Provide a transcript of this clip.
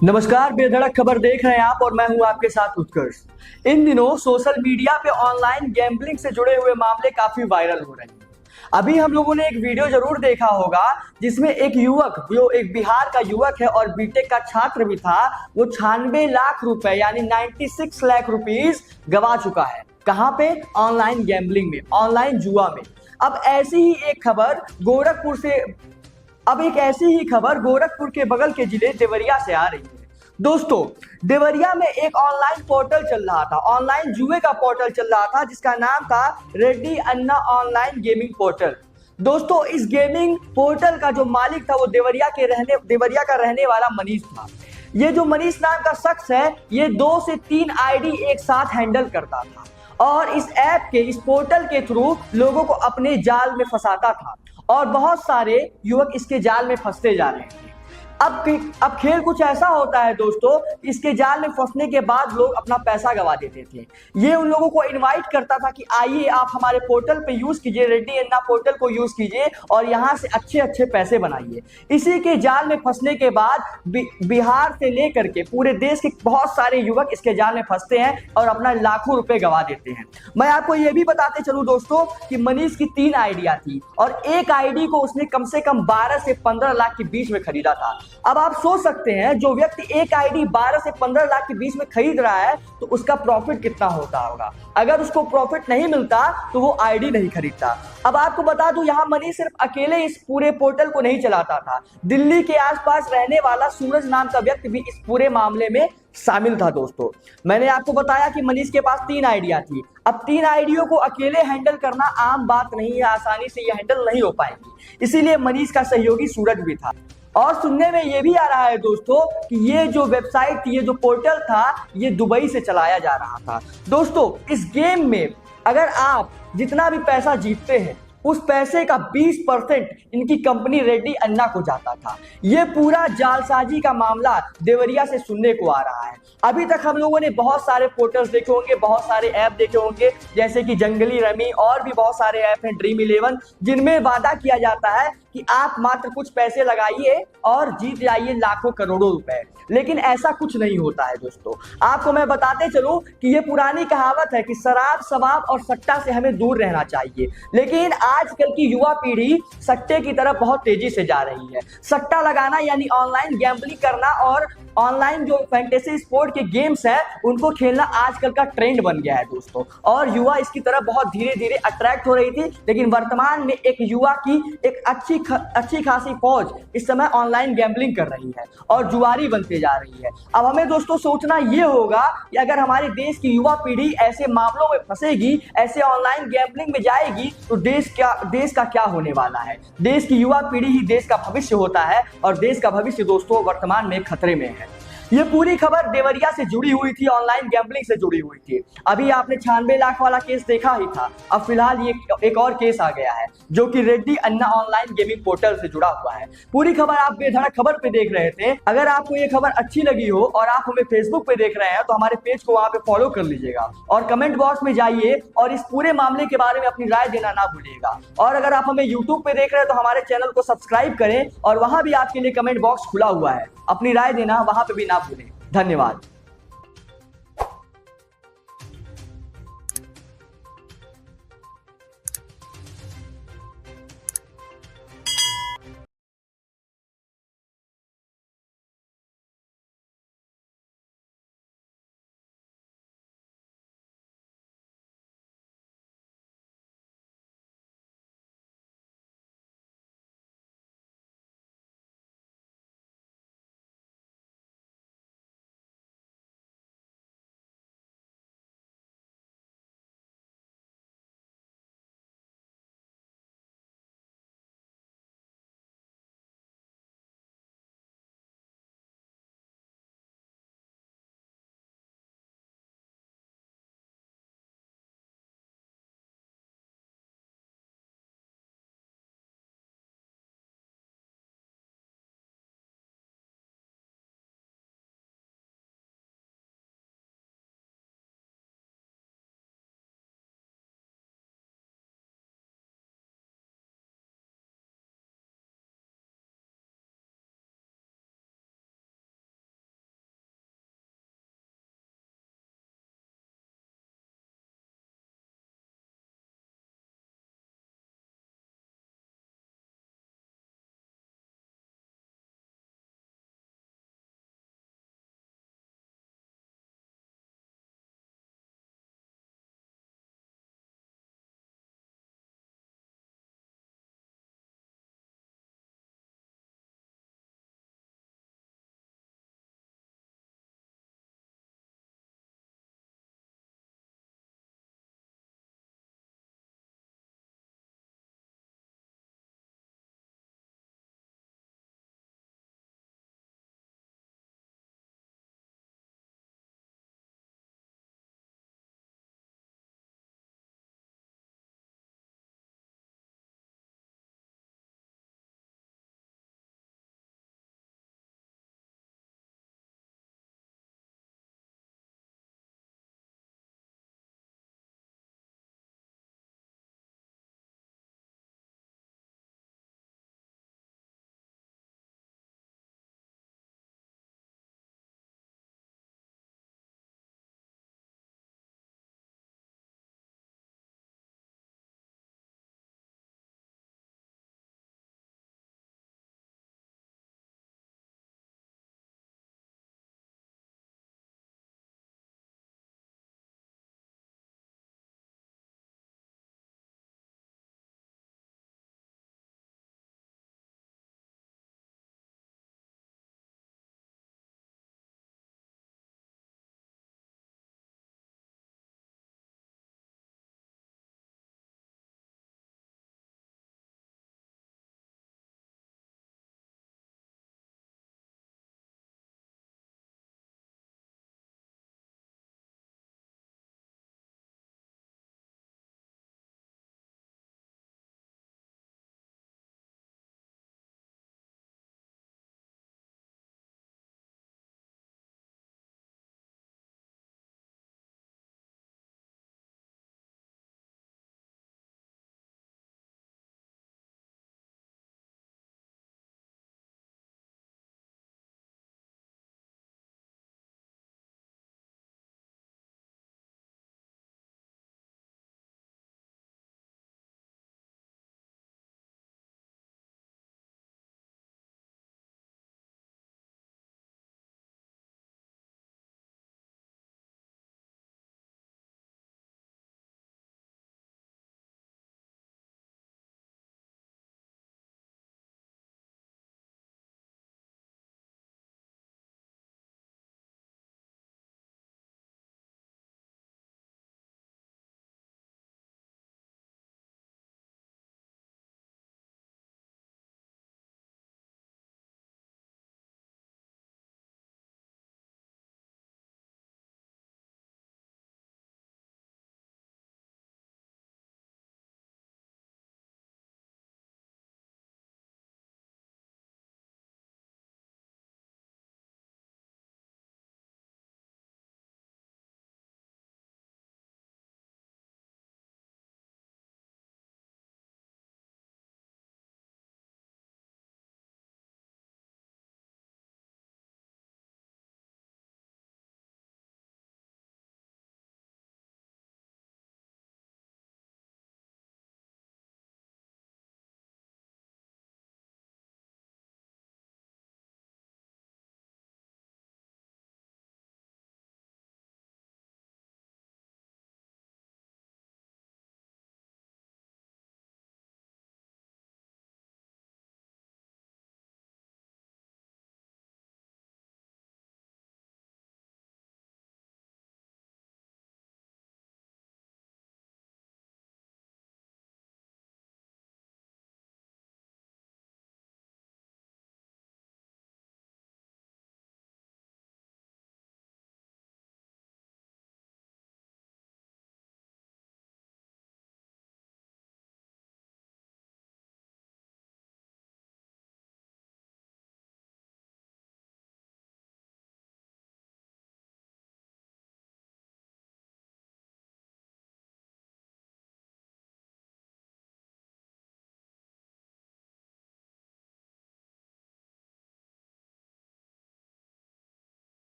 नमस्कार, बेधड़क खबर देख रहे हैं आप और मैं हूं आपके साथ उत्कर्ष। इन दिनों सोशल मीडिया पे ऑनलाइन गैम्बलिंग से जुड़े हुए मामले काफी वायरल हो रहे हैं। अभी हम लोगों ने एक वीडियो जरूर देखा होगा जिसमें एक युवक, जो एक बिहार का युवक है और बीटेक का छात्र भी था, वो 96 लाख रुपए यानी 96 लाख रुपीस गवा चुका है। कहाँ पे? ऑनलाइन गैम्बलिंग में, ऑनलाइन जुआ में। अब ऐसी ही एक खबर गोरखपुर से एक ऐसी ही खबर गोरखपुर के बगल के जिले देवरिया से आ रही है। दोस्तों, देवरिया में एक ऑनलाइन पोर्टल चल रहा था, ऑनलाइन जुए का पोर्टल चल रहा था जिसका नाम था रेड्डी अन्ना ऑनलाइन गेमिंग पोर्टल। दोस्तों, इस गेमिंग पोर्टल का जो मालिक था वो देवरिया का रहने वाला मनीष था। ये जो मनीष नाम का शख्स है, ये 2 से 3 आईडी एक साथ हैंडल करता था और इस ऐप के, इस पोर्टल के थ्रू लोगों को अपने जाल में फंसाता था और बहुत सारे युवक इसके जाल में फंसते जा रहे हैं। अब खेल कुछ ऐसा होता है दोस्तों, इसके जाल में फंसने के बाद लोग अपना पैसा गवा देते थे। ये उन लोगों को इनवाइट करता था कि आइए आप हमारे पोर्टल पे यूज कीजिए, रेड्डी अन्ना पोर्टल को यूज कीजिए और यहाँ से अच्छे अच्छे पैसे बनाइए। इसी के जाल में फंसने के बाद बिहार से लेकर के पूरे देश के बहुत सारे युवक इसके जाल में फंसते हैं और अपना लाखों रुपए गवा देते हैं। मैं आपको ये भी बताते चलूं दोस्तों कि मनीष की 3 आइडिया थी और एक आईडी को उसने कम से कम 12 से 15 लाख के बीच में खरीदा था। अब आप सोच सकते हैं, जो व्यक्ति एक आईडी 12 से 15 लाख के बीच में खरीद रहा है तो उसका प्रॉफिट कितना होता होगा। अगर उसको प्रॉफिट नहीं मिलता तो वो आईडी नहीं खरीदता। अब आपको बता दूं, यहां मनीष सिर्फ अकेले इस पूरे पोर्टल को नहीं चलाता था। दिल्ली के आसपास रहने वाला सूरज नाम का व्यक्ति भी इस पूरे मामले में शामिल था। दोस्तों, मैंने आपको बताया कि मनीष के पास 3 आइडिया थी। अब 3 आइडियो को अकेले हैंडल करना आम बात नहीं है, आसानी से ये हैंडल नहीं हो पाएंगी। इसीलिए मनीष का सहयोगी सूरज भी था। और सुनने में ये भी आ रहा है दोस्तों कि ये जो वेबसाइट थी, ये जो पोर्टल था, ये दुबई से चलाया जा रहा था। दोस्तों, इस गेम में अगर आप जितना भी पैसा जीतते हैं उस पैसे का 20% इनकी कंपनी रेड्डी अन्ना को जाता था। ये पूरा जालसाजी का मामला देवरिया से सुनने को आ रहा है। अभी तक हम लोगों ने बहुत सारे पोर्टल्स देखे होंगे, बहुत सारे ऐप देखे होंगे, जैसे कि जंगली रमी और भी बहुत सारे ऐप हैं, ड्रीम 11, जिनमें वादा किया जाता है कि आप मात्र कुछ पैसे लगाइए और जीत जाइए लाखों करोड़ों रुपए। लेकिन ऐसा कुछ नहीं होता है दोस्तों। आपको मैं बताते चलूं कि ये पुरानी कहावत है कि शराब, शबाब और सट्टा से हमें दूर रहना चाहिए। लेकिन आजकल की युवा पीढ़ी सट्टे की तरफ बहुत तेजी से जा रही है। सट्टा लगाना यानी ऑनलाइन गैम्बलिंग करना और ऑनलाइन जो फैंटेसी स्पोर्ट के गेम्स हैं उनको खेलना आजकल का ट्रेंड बन गया है दोस्तों। और युवा इसकी तरफ बहुत धीरे धीरे अट्रैक्ट हो रही थी, लेकिन वर्तमान में एक युवा की एक अच्छी खासी फौज इस समय ऑनलाइन गैम्बलिंग कर रही है और जुआरी बनते जा रही है। अब हमें दोस्तों सोचना ये होगा कि अगर हमारे देश की युवा पीढ़ी ऐसे मामलों में फंसेगी, ऐसे ऑनलाइन गैम्बलिंग में जाएगी, तो देश का क्या होने वाला है। देश की युवा पीढ़ी ही देश का भविष्य होता है और देश का भविष्य दोस्तों वर्तमान में खतरे में है। ये पूरी खबर देवरिया से जुड़ी हुई थी, ऑनलाइन गैम्बलिंग से जुड़ी हुई थी। अभी आपने 96 लाख वाला केस देखा ही था। अब फिलहाल ये एक और केस आ गया है जो कि रेड्डी अन्ना ऑनलाइन गेमिंग पोर्टल से जुड़ा हुआ है। पूरी खबर आप बेधड़क खबर पे देख रहे थे। अगर आपको ये खबर अच्छी लगी हो और आप हमें फेसबुक पे देख रहे हैं तो हमारे पेज को वहां पे फॉलो कर लीजिएगा और कमेंट बॉक्स में जाइए और इस पूरे मामले के बारे में अपनी राय देना ना भूलिएगा। और अगर आप हमें यूट्यूब पे देख रहे हैं तो हमारे चैनल को सब्सक्राइब करें और वहां भी आपके लिए कमेंट बॉक्स खुला हुआ है, अपनी राय देना वहां पे भी ना भूलें। धन्यवाद।